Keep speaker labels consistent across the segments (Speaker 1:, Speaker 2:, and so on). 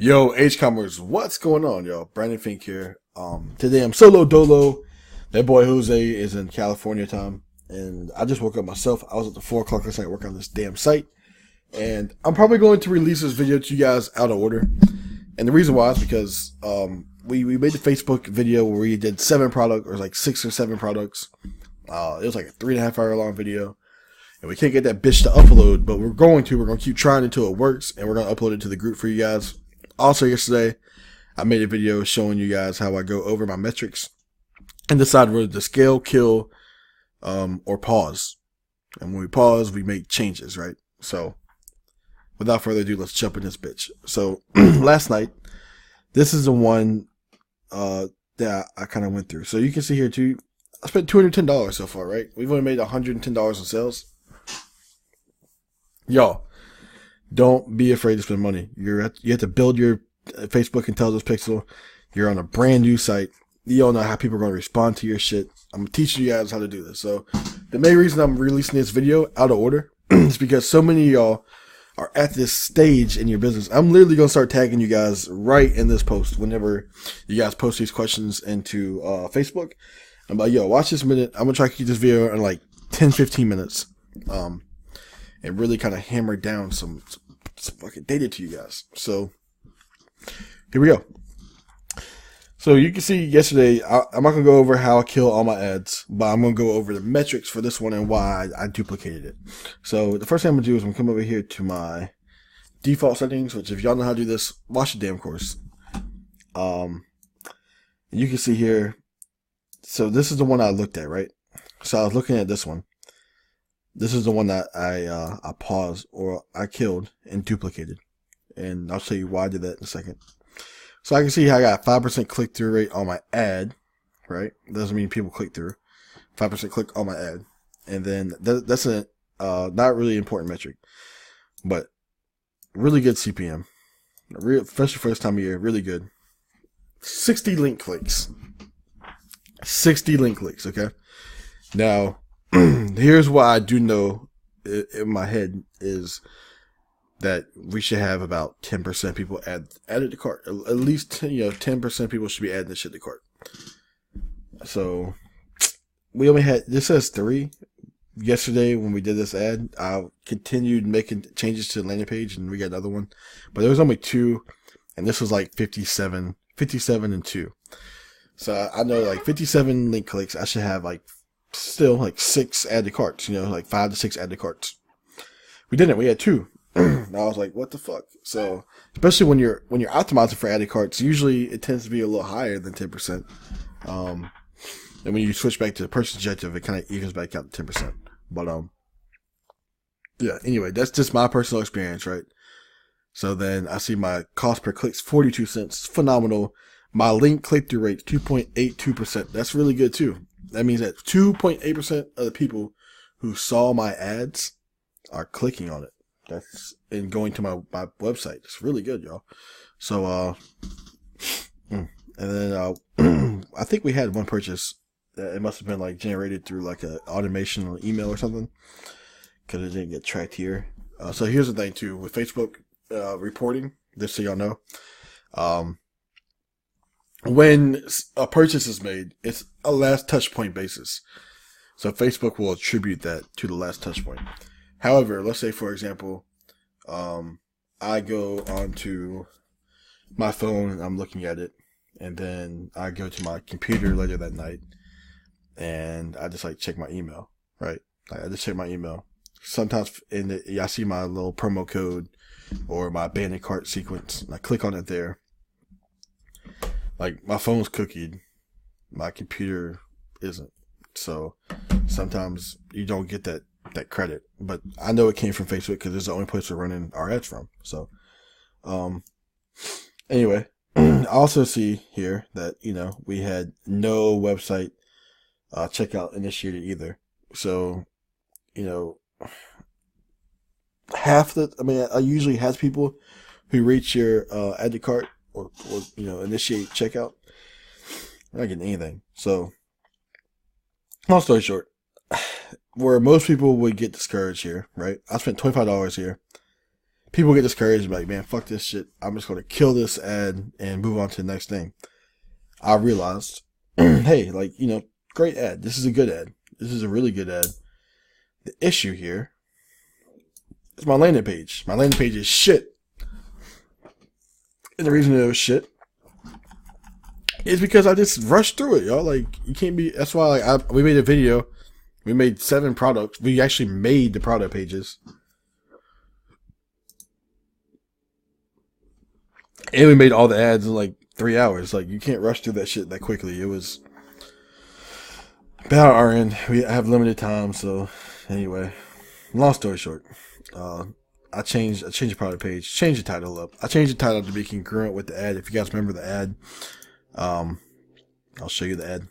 Speaker 1: Yo, H-comers, what's going on, yo? Brandon Fink here. Today I'm solo dolo. That boy Jose is in California time, and I just woke up myself. I was at the 4 o'clock last night working on this damn site, and I'm probably going to release this video to you guys out of order. And the reason why is because we made the Facebook video where we did 7 products, or like 6 or 7 products. It was like a 3.5 hour long video. And we can't get that bitch to upload, but we're going to keep trying until it works, and we're going to upload it to the group for you guys. Also, yesterday, I made a video showing you guys how I go over my metrics and decide whether to scale, kill, or pause. And when we pause, we make changes, right? So, without further ado, let's jump in this bitch. So, last night, this is the one that I kind of went through. So, you can see here, too, I spent $210 so far, right? We've only made $110 in sales. Y'all, don't be afraid to spend money. You have to build your Facebook Intelligence Pixel. You're on a brand new site. You don't know how people are going to respond to your shit. I'm teaching you guys how to do this. So the main reason I'm releasing this video out of order is because so many of y'all are at this stage in your business. I'm literally going to start tagging you guys right in this post whenever you guys post these questions into Facebook. I'm like, yo, watch this minute. I'm going to try to keep this video in like 10-15 minutes. And really kind of hammer down some fucking data to you guys. So, here we go. So, you can see yesterday, I'm not going to go over how I kill all my ads, but I'm going to go over the metrics for this one and why I duplicated it. So, the first thing I'm going to do is I'm going to come over here to my default settings, which if y'all know how to do this, watch the damn course. You can see here, so this is the one I looked at, right? So, I was looking at this one. This is the one that I paused or I killed and duplicated. And I'll show you why I did that in a second. So I can see how I got 5% click-through rate on my ad, right? Doesn't mean people click through. 5% click on my ad. And then that's a not really important metric, but really good CPM. Especially for this time of year, really good. 60 link clicks. 60 link clicks, okay? Now, here's what I do know in my head is that we should have about 10% people added to cart. At least 10% people should be adding this shit to cart. So we only had, this says 3. Yesterday when we did this ad, I continued making changes to the landing page and we got another one. But there was only 2, and this was like 57 and 2. So I know like 57 link clicks, I should have like still like 6 add to carts, like 5 to 6 add to carts. We didn't. We had 2. And I was like, what the fuck? So especially when you're optimizing for added carts, usually it tends to be a little higher than 10%. And when you switch back to the purchase objective, it kind of evens back out to 10%. But yeah. Anyway, that's just my personal experience, right? So then I see my cost per click's 42 cents, phenomenal. My link click through rate 2.82%. That's really good too. That means that 2.8% of the people who saw my ads are clicking on it. That's and going to my website. It's really good, y'all. So, and then I think we had one purchase. It must have been like generated through like a automation or email or something, because it didn't get tracked here. So here's the thing too with Facebook reporting. Just so y'all know, when a purchase is made, it's a last touch point basis. So Facebook will attribute that to the last touch point. However, let's say, for example, I go onto my phone and I'm looking at it, and then I go to my computer later that night and I just like check my email, right? Like I just check my email. Sometimes I see my little promo code or my abandoned cart sequence, and I click on it there. Like my phone's cookied, my computer isn't. So sometimes you don't get that credit, but I know it came from Facebook because it's the only place we're running our ads from. So, anyway, I also see here that, we had no website checkout initiated either. So, I usually have people who reach your add to cart or initiate checkout. I'm not getting anything. So, long story short, where most people would get discouraged here, right? I spent $25 here. people get discouraged, like, man, fuck this shit. I'm just going to kill this ad and move on to the next thing. I realized, hey, like, great ad. This is a good ad. This is a really good ad. The issue here is my landing page. My landing page is shit. And the reason it was shit is because I just rushed through it, y'all. Like, you can't be, that's why, like, we made a video. We made 7 products. We actually made the product pages. And we made all the ads in like 3 hours. Like, you can't rush through that shit that quickly. It was bad on our end. We have limited time, so anyway. Long story short, I changed the product page, changed the title up. I changed the title to be congruent with the ad. If you guys remember the ad, I'll show you the ad.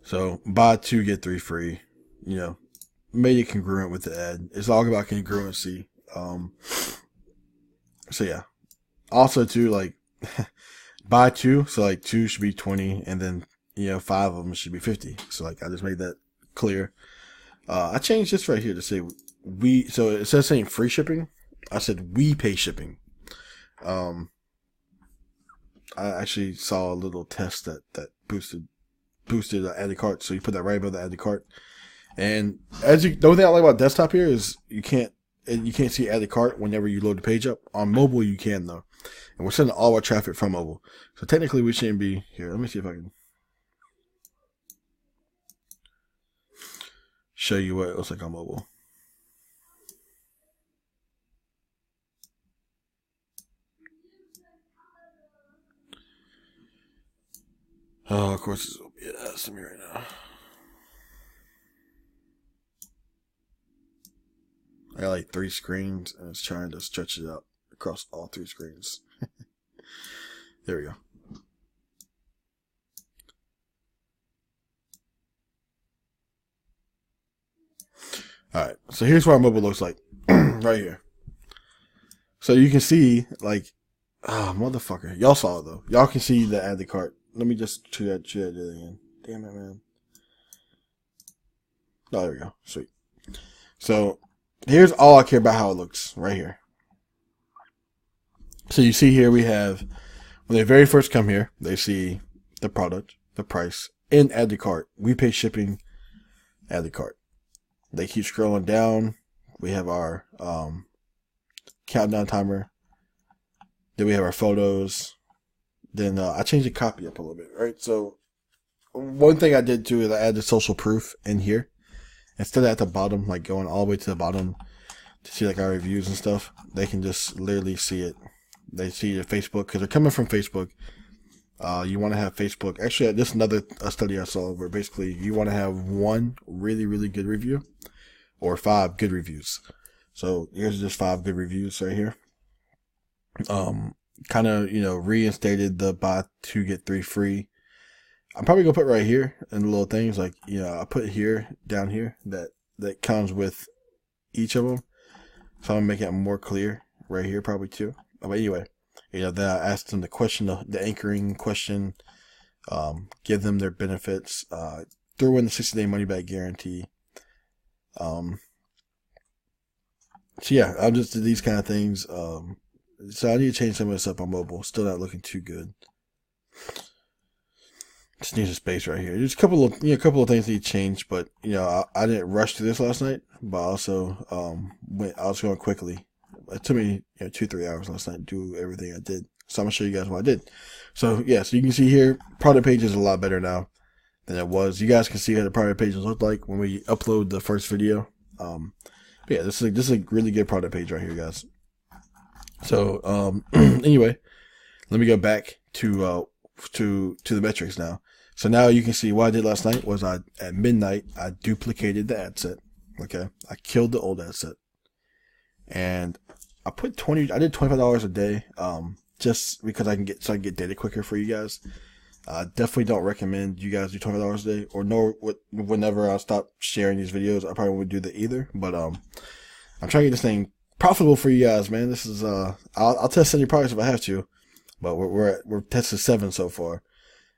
Speaker 1: So, buy 2 get 3 free. Made it congruent with the ad. It's all about congruency. So yeah. Also too, like, buy 2, so like 2 should be 20, and then 5 of them should be 50. So like, I just made that clear. I changed this right here to say so it says saying free shipping. I said we pay shipping. I actually saw a little test that boosted add to cart. So you put that right above the add to cart. And the only thing I like about desktop here is you can't see add to cart whenever you load the page up. On mobile, you can though. And we're sending all our traffic from mobile. So technically we shouldn't be here. Let me see if I can show you what it looks like on mobile. Oh, of course, it's OBS to me right now. I got like 3 screens, and it's trying to stretch it out across all 3 screens. There we go. Alright, so here's what our mobile looks like. Right here. So you can see, like, motherfucker. Y'all saw it, though. Y'all can see the add to cart. Let me just do that again. Damn it, man. Oh, there we go. Sweet. So, here's all I care about how it looks. Right here. So you see here we have, when they very first come here, they see the product, the price, and add to cart. We pay shipping, add to cart. They keep scrolling down. We have our countdown timer. Then we have our photos. Then I changed the copy up a little bit, right? So one thing I did too is I added social proof in here. Instead of at the bottom, like going all the way to the bottom to see like our reviews and stuff, they can just literally see it. They see the Facebook because they're coming from Facebook. You want to have Facebook. Actually, this is another study I saw where basically you want to have 1 really, really good review or 5 good reviews. So here's just 5 good reviews right here. Kind of, reinstated the buy 2 get 3 free. I'm probably gonna put right here in the little things like, I put here, down here, that comes with each of them. So I'm gonna make it more clear right here probably too. But anyway, then I asked them the question, the anchoring question, give them their benefits, throw in the 60-day money back guarantee. So yeah, I'll just do these kind of things. So I need to change some of this up on mobile. Still not looking too good. Just need some space right here. There's a couple of things need to change, but I didn't rush through this last night, but also I was going quickly. It took me 2-3 hours last night to do everything I did. So I'm gonna show you guys what I did. So yeah, so you can see here, product page is a lot better now than it was. You guys can see how the product pages look like when we upload the first video. But yeah, this is a really good product page right here, guys. So anyway, let me go back to the metrics now. So now you can see what I did last night was at midnight I duplicated the ad set. Okay, I killed the old ad set, and I did $25 a day, just because I can get data quicker for you guys. Definitely don't recommend you guys do $20 a day, or whenever I stop sharing these videos, I probably wouldn't do that either. But I'm trying to get this thing profitable for you guys, man. This is I'll test any products if I have to, but we're tested 7 so far,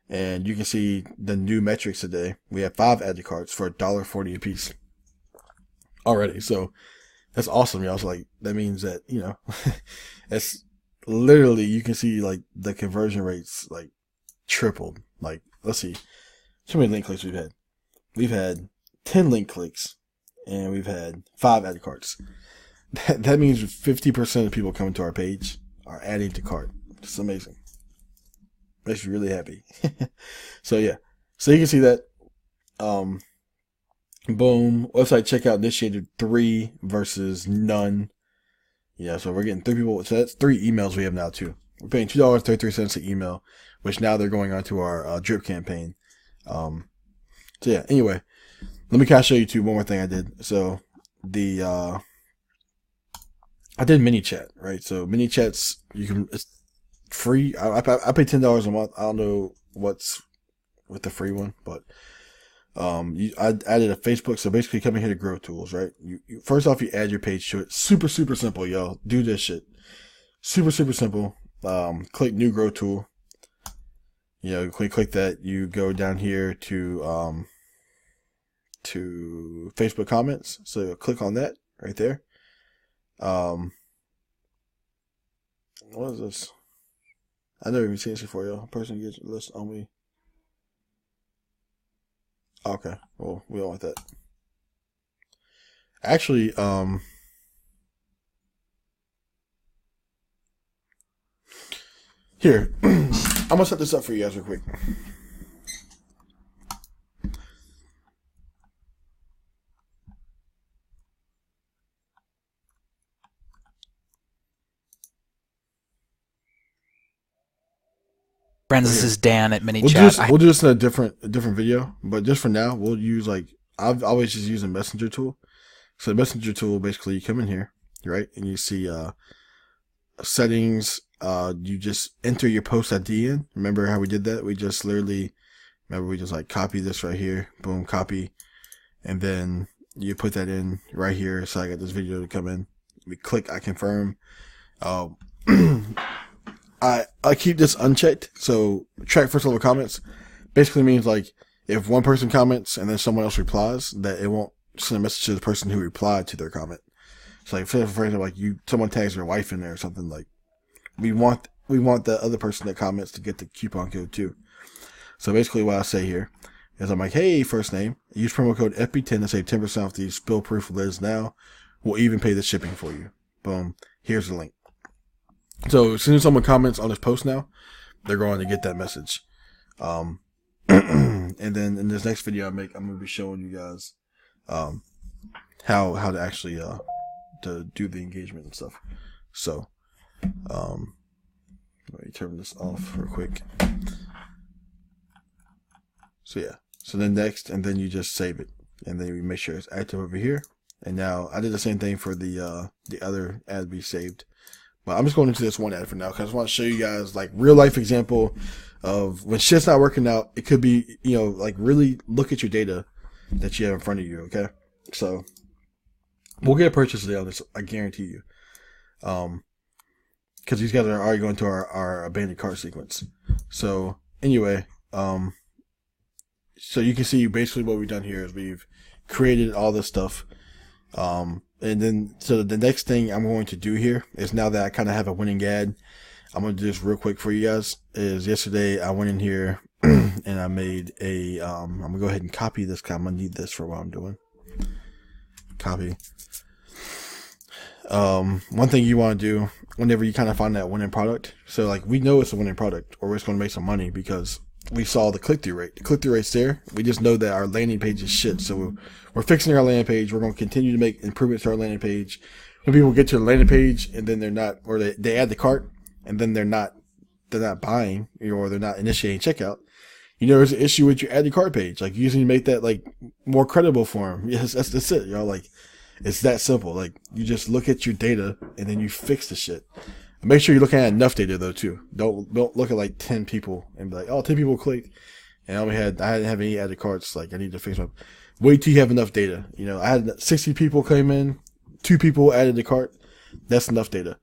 Speaker 1: and you can see the new metrics today. We have 5 add to carts for $1.40 a piece already. So That's awesome, y'all. So like that means that, you know, it's literally, you can see like the conversion rates like tripled. Like, let's see, how many link clicks we've had. We've had 10 link clicks and we've had 5 added carts. That means 50% of people coming to our page are adding to cart. It's amazing. Makes me really happy. So yeah, so you can see that. Boom. Website checkout initiated 3 versus none. Yeah, so we're getting 3 people. So that's 3 emails we have now too. We're paying $2.33 an email, which now they're going on to our drip campaign. So yeah, anyway, let me kind of show you too one more thing I did. So the I did mini chat, right? So mini chats, you can, it's free. I pay $10 a month. I don't know what's with the free one, but I added a Facebook. So basically, coming here to Grow Tools, right? You first off, you add your page to it. Super simple, yo. Do this shit. Super simple. Click New Grow Tool. You know, click that. You go down here to Facebook comments. So click on that right there. What is this? I never even seen this before, yo. Person gets list only. Okay, well, we don't want that. Actually, here, I'm gonna set this up for you guys real quick.
Speaker 2: Friends, this is Dan at MiniChat.
Speaker 1: We'll do this in a different video, but just for now, we'll use like, I've always just used a messenger tool. So the messenger tool, basically, you come in here, right, and you see settings. You just enter your post ID in. Remember how we did that? We just literally, we just like copy this right here, boom, copy, and then you put that in right here. So I got this video to come in. We click I confirm. I keep this unchecked, so track first level comments basically means like if one person comments and then someone else replies, that it won't send a message to the person who replied to their comment. So like for example, like someone tags their wife in there or something, like we want the other person that comments to get the coupon code too. So basically what I say here is I'm like, hey, first name, use promo code FB10 to save 10% off these spill proof lids now. We'll even pay the shipping for you. Boom. Here's the link. So as soon as someone comments on this post now, they're going to get that message. And then in this next video I'm going to be showing you guys how to actually to do the engagement and stuff. So let me turn this off real quick. So yeah. So then next, and then you just save it, and then you make sure it's active over here. And now I did the same thing for the other ad we saved. But I'm just going into this one ad for now because I just want to show you guys like real life example of when shit's not working out. It could be, you know, like really look at your data that you have in front of you. Okay. So we'll get a purchase today on this. I guarantee you. Cause these guys are already going to our abandoned cart sequence. So anyway, so you can see basically what we've done here is we've created all this stuff. And then, so the next thing I'm going to do here is, now that I kind of have a winning ad, I'm going to do this real quick for you guys, is yesterday I went in here and I made a, I'm going to go ahead and copy this, because I'm going to need this for what I'm doing. Copy. One thing you want to do whenever you kind of find that winning product, so like we know it's a winning product or it's going to make some money because we saw the click-through rate. The click-through rate's there. We just know that our landing page is shit. So we're fixing our landing page. We're going to continue to make improvements to our landing page. When people get to the landing page and then they're not, or they add the cart and then they're not buying, or they're not initiating checkout, you know, there's an issue with your add to cart page. Like, you just need to make that like more credible for them. Yes, that's it. You know, like it's that simple. Like, you just look at your data and then you fix the shit. Make sure you're looking at enough data though too. Don't look at like 10 people and be like, oh, 10 people clicked, and I didn't have any added carts. Like, I need to fix my. Wait till you have enough data. You know, I had 60 people came in, 2 people added the cart. That's enough data.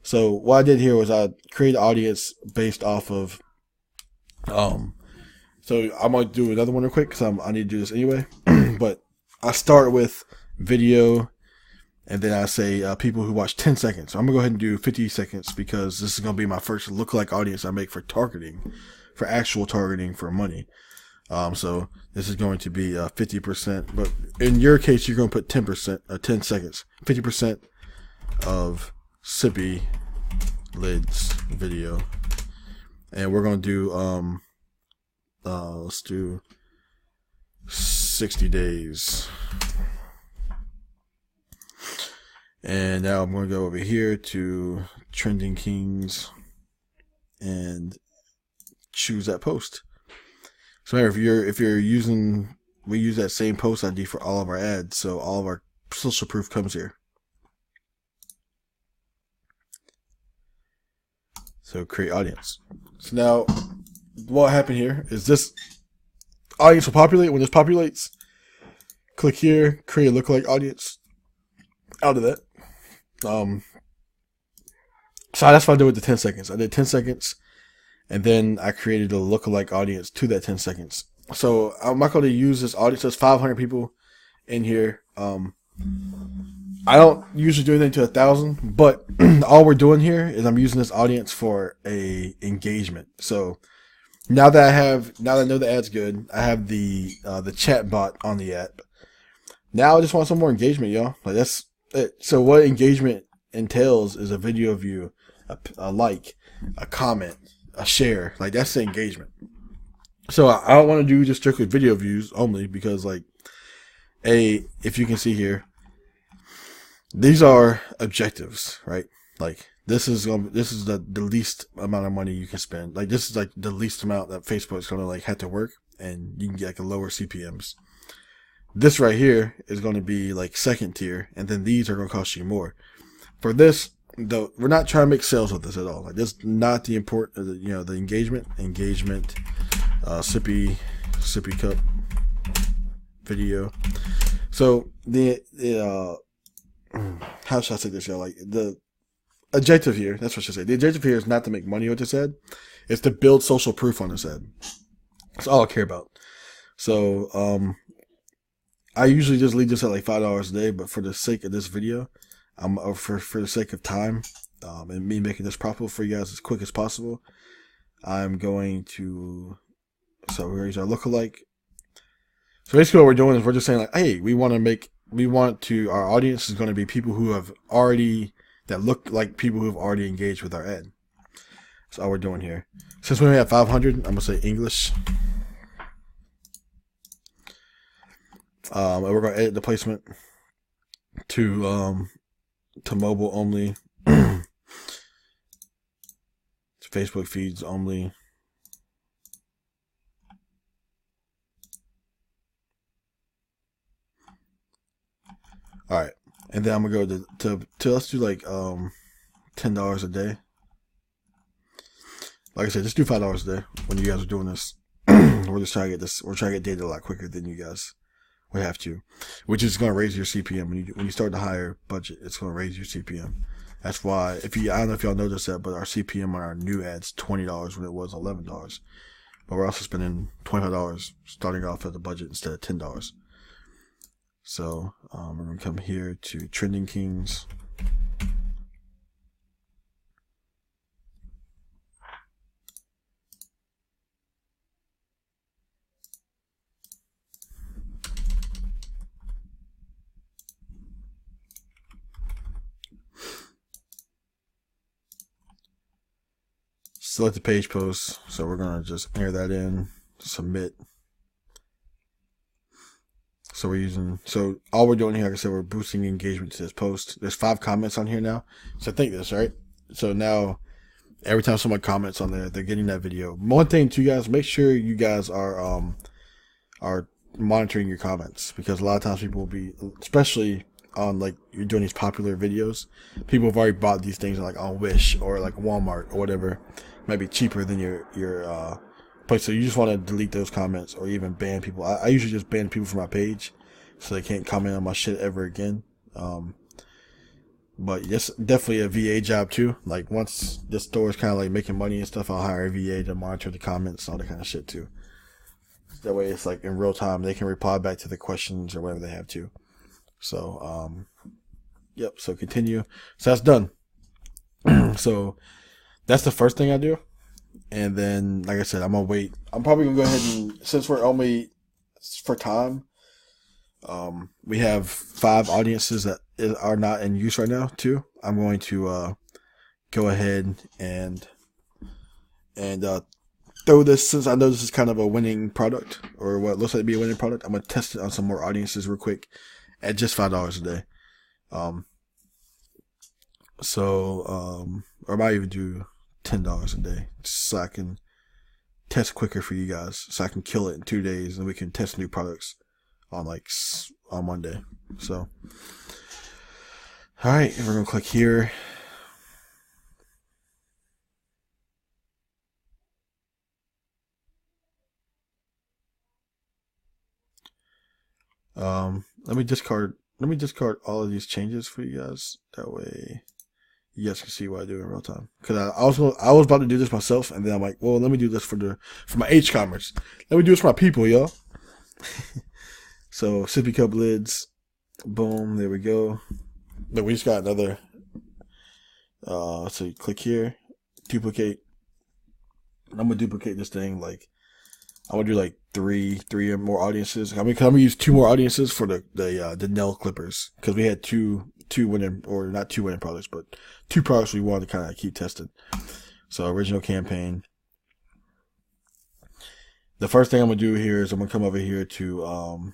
Speaker 1: So what I did here was I created an audience based off of. So I'm gonna do another one real quick because I need to do this anyway. But I start with video, And then I say people who watch 10 seconds. So I'm going to go ahead and do 50 seconds because this is going to be my first lookalike audience I make for targeting, for actual targeting for money. So this is going to be 50%. But in your case, you're going to put 10%, 10 seconds. 50% of Sippy Lids video. And we're going to do, let's do 60 days. And now I'm going to go over here to Trending Kings and choose that post. So if you're using, we use that same post ID for all of our ads, so all of our social proof comes here. So create audience. So now what happened here is this audience will populate. When this populates, click here, create a lookalike audience out of that. So that's what I did with the 10 seconds. I did 10 seconds, and then I created a lookalike audience to that 10 seconds. So I'm not going to use this audience. There's 500 people in here. I don't usually do anything to 1,000, but all we're doing here is I'm using this audience for a engagement. So now that I know the ad's good, I have the chat bot on the app. Now I just want some more engagement, y'all. Like that's it. So what engagement entails is a video view, a like, a comment, a share. Like that's the engagement. So I don't want to do just strictly video views only because like if you can see here, these are objectives, right? Like this is the least amount of money you can spend. Like this is like the least amount that Facebook's gonna like have to work, and you can get like a lower CPMs. This right here is going to be like second tier, and then these are going to cost you more. For this, though, we're not trying to make sales with this at all. Like this is not the important, the engagement, sippy cup video. So how should I say this, y'all? Like the objective here, that's what I should say. The objective here is not to make money with this ad. It's to build social proof on this ad. That's all I care about. So, I usually just leave this at like $5 a day, but for the sake of this video, for the sake of time, and me making this profitable for you guys as quick as possible, I'm going to, so we're going to use our lookalike. So basically what we're doing is we're just saying like, hey, our audience is going to be people who have already, that look like people who have already engaged with our ad. That's all we're doing here. Since we only have 500, I'm going to say English. And we're going to edit the placement to mobile only, to Facebook feeds only. All right, and then I'm gonna go to let's do like $10 a day. Like I said, just do $5 a day when you guys are doing this. We're just trying to get this. We're trying to get data a lot quicker than you guys would have to, which is going to raise your CPM when you start the higher budget. It's going to raise your CPM. That's why I don't know if y'all noticed that, but our CPM on our new ads $20 when it was $11. But we're also spending $25 starting off at the budget instead of $10. So we're going to come here to Trending Kings. Select the page post. So we're going to just enter that in, submit. So all we're doing here, like I said, we're boosting engagement to this post. There's 5 comments on here now. So think this, right? So now every time someone comments on there, they're getting that video. One thing too, guys, make sure you guys are monitoring your comments, because a lot of times people will be, especially on like you're doing these popular videos, people have already bought these things like on Wish or like Walmart or whatever. It might be cheaper than your place. So you just want to delete those comments or even ban people. I usually just ban people from my page so they can't comment on my shit ever again. But yes, definitely a VA job too. Like once the store is kind of like making money and stuff, I'll hire a VA to monitor the comments and all that kind of shit too. That way it's like in real time, they can reply back to the questions or whatever they have to. So, Yep. So continue. So that's done. So that's the first thing I do. And then, like I said, I'm going to wait. I'm probably going to go ahead and, since we're only for time, we have 5 audiences that are not in use right now too. I'm going to go ahead and throw this, since I know this is kind of a winning product, or what looks like to be a winning product. I'm going to test it on some more audiences real quick at just $5 a day. Or I might even do $10 a day, so I can test quicker for you guys, so I can kill it in 2 days, and we can test new products on Monday. So, all right, we're gonna click here. Let me discard all of these changes for you guys. That way, you guys can see what I do in real time. Because I was about to do this myself, and then I'm like, well, let me do this for my H-commerce. Let me do this for my people, y'all. So sippy cup lids, boom, there we go. Look, we just got another. So you click here, duplicate. I'm gonna duplicate this thing. Like, I'm gonna do like three or more audiences. I mean, cause I'm gonna use 2 more audiences for the nail clippers, because we had two winning, or not 2 winning products, but 2 products we wanted to kind of keep testing. So original campaign. The first thing I'm gonna do here is I'm gonna come over here to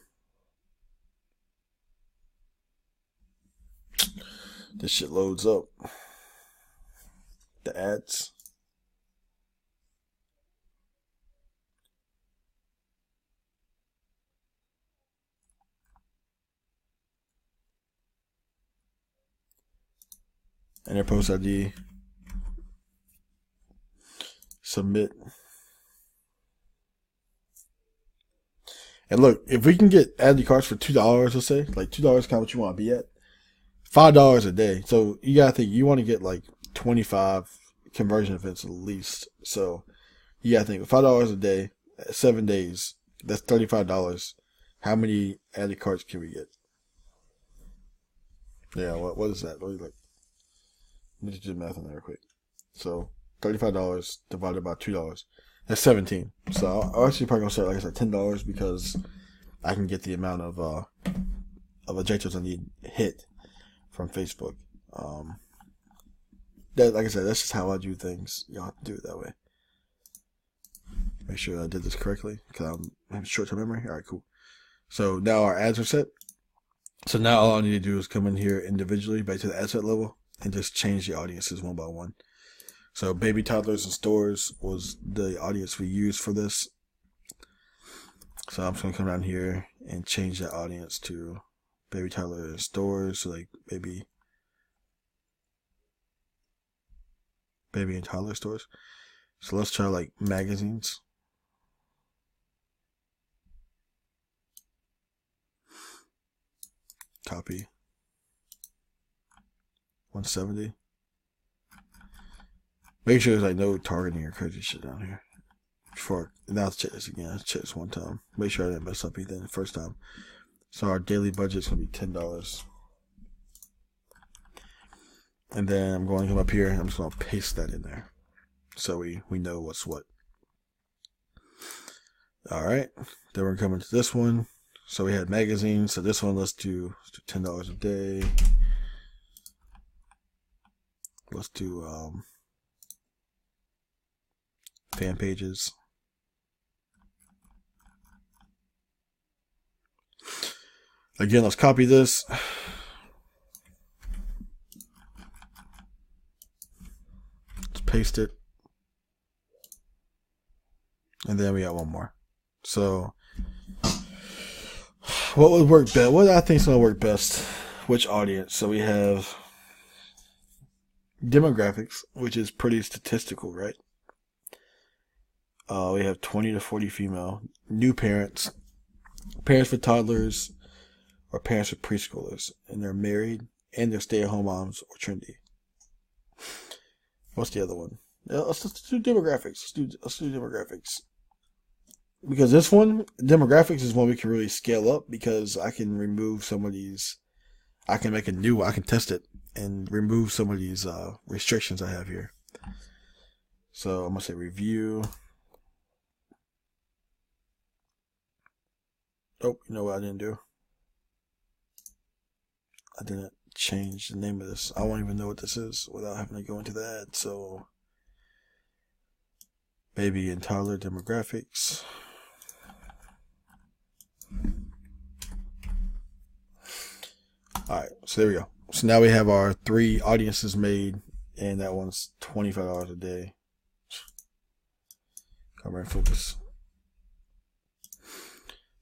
Speaker 1: this shit loads up. The ads. Enter post ID. Submit. And look, if we can get ad cards for $2, let's say, like $2 kind of what you want to be at, $5 a day. So you gotta think, you want to get like 25 conversion events at least. So you gotta think, $5 a day, 7 days, that's $35. How many ad cards can we get? Yeah, what is that? Let me just do the math on that real quick. So $35 divided by $2. That's 17. So I'll actually probably gonna start, like I said, $10, because I can get the amount of objectives I need hit from Facebook. That, like I said, that's just how I do things. Y'all have to do it that way. Make sure I did this correctly, because I have short-term memory. All right, cool. So now our ads are set. So now all I need to do is come in here individually back to the ad set level and just change the audiences one by one. So baby toddlers in stores was the audience we used for this. So I'm just going to come down here and change that audience to baby toddler in stores. So like baby and toddler stores. So let's try like magazines. Copy. 170. Make sure there's like no targeting or crazy shit down here. Now let's check this again. Let's check this one time. Make sure I didn't mess up anything the first time. So our daily budget's gonna be $10. And then I'm going to come up here and I'm just gonna paste that in there, so we know what's what. Alright. Then we're coming to this one. So we had magazines. So this one, let's do $10 a day. Let's do fan pages. Again, let's copy this. Let's paste it. And then we got one more. So what would work best? What I think is going to work best? Which audience? So we have demographics, which is pretty statistical, right? We have 20 to 40 female, new parents, parents for toddlers, or parents for preschoolers, and they're married, and they're stay-at-home moms or trendy. What's the other one? Let's do demographics. Let's do demographics. Because this one, demographics, is one we can really scale up, because I can remove some of these. I can make a new one. I can test it and remove some of these restrictions I have here. So I'm gonna say review. Oh, you know what I didn't do? I didn't change the name of this. I won't even know what this is without having to go into the ad. So, baby and toddler demographics. Alright, so there we go. So now we have our 3 audiences made, and that one's $25 a day. Camera and focus.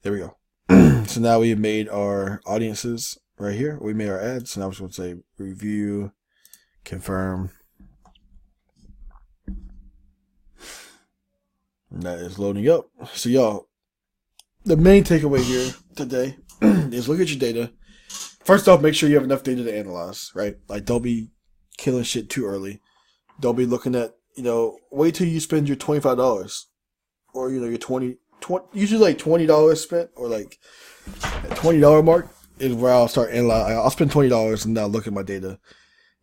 Speaker 1: There we go. So now we've made our audiences right here. We made our ads. So now we're just going to say review, confirm. And that is loading up. So y'all, the main takeaway here today is look at your data. First off, make sure you have enough data to analyze, right? Like, don't be killing shit too early. Don't be looking at, wait till you spend your $25 or, your 20, usually like $20 spent, or like that $20 mark is where I'll start analyzing. I'll spend $20 and now look at my data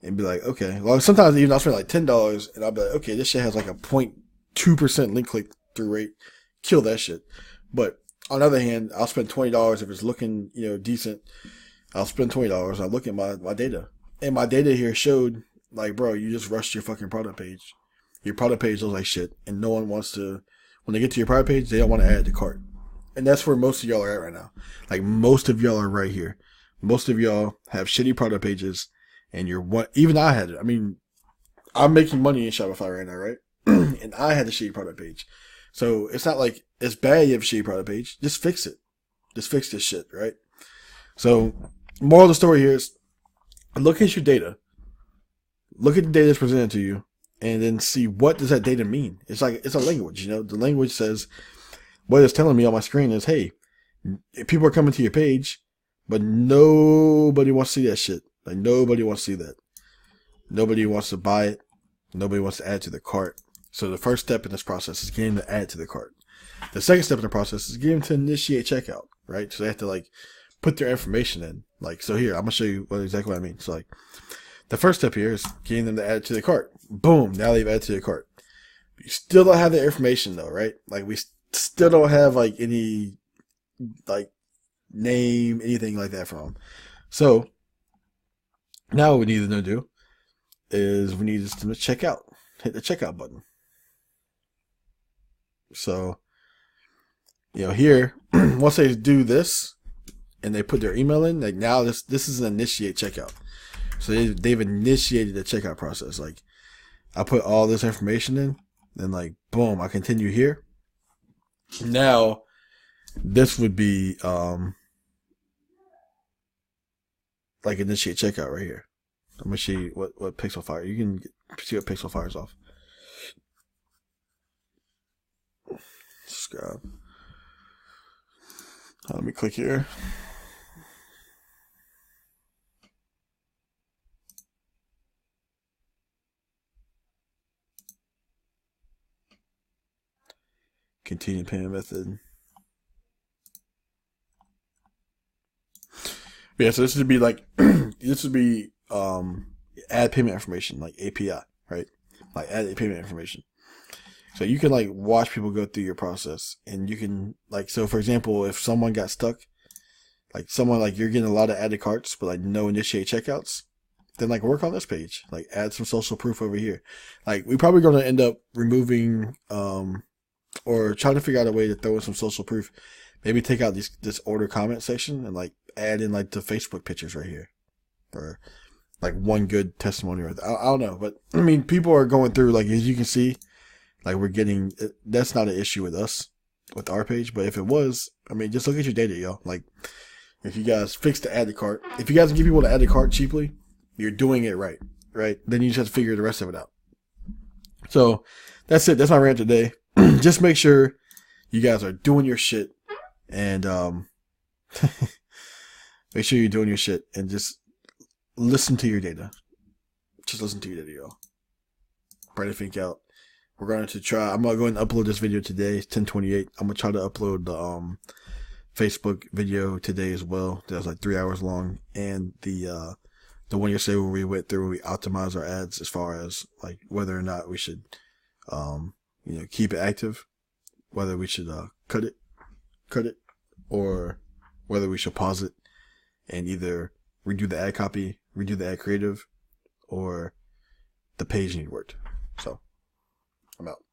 Speaker 1: and be like, okay. Well, sometimes even I'll spend like $10 and I'll be like, okay, this shit has like a 0.2% link click through rate. Kill that shit. But on the other hand, I'll spend $20 if it's looking, decent. I'll spend $20. I'll look at my data. And my data here showed, like, bro, you just rushed your fucking product page. Your product page looks like shit. And no one wants to, when they get to your product page, they don't want to add to cart. And that's where most of y'all are at right now. Like, most of y'all are right here. Most of y'all have shitty product pages. And even I had it. I mean, I'm making money in Shopify right now, right? And I had a shitty product page. So it's not like it's bad you have a shitty product page. Just fix it. Just fix this shit, right? So, moral of the story here is, look at your data. Look at the data that's presented to you, and then see what does that data mean. It's like, it's a language, The language says, what it's telling me on my screen is, hey, people are coming to your page, but nobody wants to see that shit. Like, nobody wants to see that. Nobody wants to buy it. Nobody wants to add to the cart. So the first step in this process is getting them to add to the cart. The second step in the process is getting them to initiate checkout, right? So they have to, put their information in. So here, I'm going to show you exactly what I mean. So, the first step here is getting them to add it to the cart. Boom. Now they've added to the cart. You still don't have the information, though, right? We still don't have, any, name, anything like that from them. So, now what we need them to do is we need them to check out. Hit the checkout button. So, here, once they do this, and they put their email in, now this is an initiate checkout. So they've initiated the checkout process. I put all this information in, then boom, I continue here. Now, this would be initiate checkout right here. I'm gonna show you what Pixel Fire. You can see what Pixel Fire's off. Subscribe. Let me click here. Continue payment method. Yeah, so this would be add payment information, API, right? Add payment information. So you can watch people go through your process, and you can so for example, if someone got stuck, someone you're getting a lot of added carts but no initiate checkouts, then work on this page, add some social proof over here. We probably going to end up removing or trying to figure out a way to throw in some social proof. Maybe take out this order comment section and add in the Facebook pictures right here, or one good testimony. I don't know, but I mean, people are going through as you can see, we're getting. That's not an issue with us, with our page, but if it was, I mean, just look at your data, yo. If you guys fix the add to cart, if you guys can get people to add to cart cheaply, you're doing it right? Then you just have to figure the rest of it out. So that's it. That's my rant today. Just make sure you guys are doing your shit, and make sure you're doing your shit, and just listen to your data. Just listen to your data, yo. Brandon Fink out. We're going to try. I'm going to go and upload this video today. It's 10:28. I'm going to try to upload Facebook video today as well. That was like 3 hours long, and the one yesterday where we went through, we optimized our ads as far as like whether or not we should, keep it active, whether we should cut it, or whether we should pause it and either redo the ad copy, redo the ad creative, or the page need worked. So I'm out.